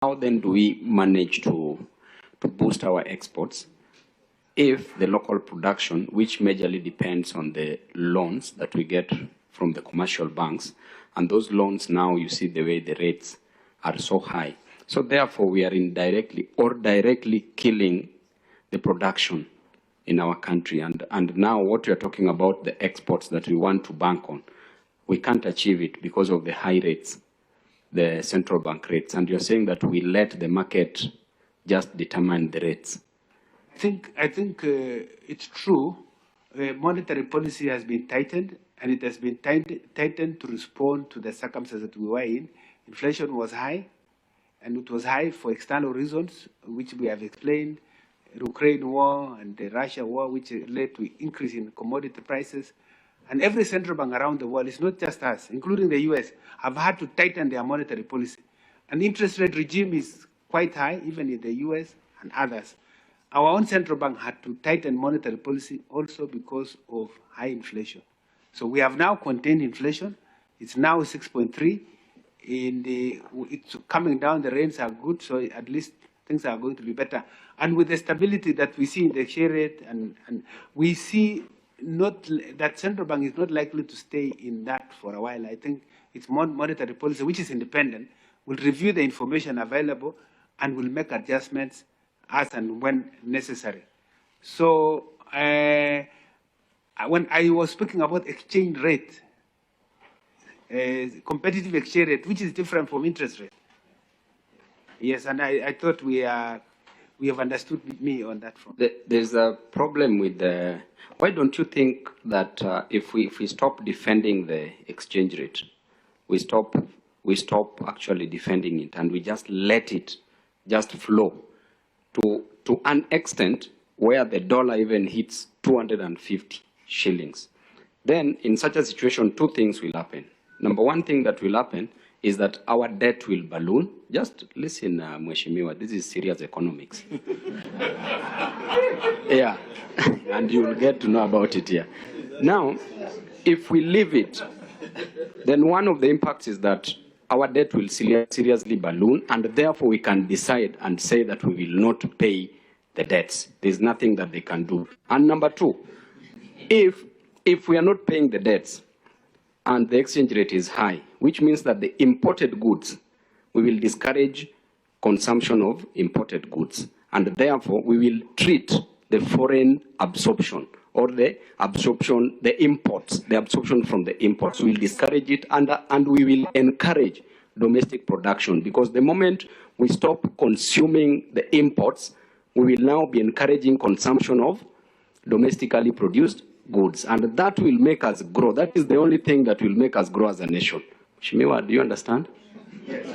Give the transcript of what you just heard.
How then do we manage to boost our exports if the local production, which majorly depends on the loans that we get from the commercial banks, and those loans now, you see the way the rates are so high. So therefore, we are indirectly or directly killing the production in our country. And now what we are talking about, the exports that we want to bank on, we can't achieve it because of the high rates, the central bank rates. And you're saying that we let the market just determine the rates. I think it's true. Monetary policy has been tightened, and it has been tightened to respond to the circumstances that we were in. Inflation was high, and it was high for external reasons, which we have explained. Ukraine war and the Russia war, which led to increase in commodity prices. And every central bank around the world, it's not just us, including the US, have had to tighten their monetary policy. And the interest rate regime is quite high, even in the US and others. Our own central bank had to tighten monetary policy also because of high inflation. So we have now contained inflation. It's now 6.3. It's coming down, the rates are good, so at least things are going to be better. And with the stability that we see in the exchange rate, and we see that central bank is not likely to stay in that for a while. I think it's monetary policy, which is independent, will review the information available and will make adjustments as and when necessary. So when I was speaking about exchange rate, competitive exchange rate, which is different from interest rate. Yes, and I thought we have understood me on that front. There's a problem with the. Why don't you think that if we stop defending the exchange rate, we stop actually defending it, and we just let it just flow to an extent where the dollar even hits 250 shillings. Then in such a situation, two things will happen. Number one thing that will happen is that our debt will balloon. Just listen, Mheshimiwa, this is serious economics. Yeah, and you'll get to know about it here. Now, if we leave it, then one of the impacts is that our debt will seriously balloon, and therefore we can decide and say that we will not pay the debts. There's nothing that they can do. And number two, if we are not paying the debts and the exchange rate is high, which means that the imported goods, we will discourage consumption of imported goods. And therefore, we will treat the foreign absorption or the absorption from the imports. We will discourage it and we will encourage domestic production, because the moment we stop consuming the imports, we will now be encouraging consumption of domestically produced goods, and that will make us grow. That is the only thing that will make us grow as a nation. Shimiwa, do you understand? Yes.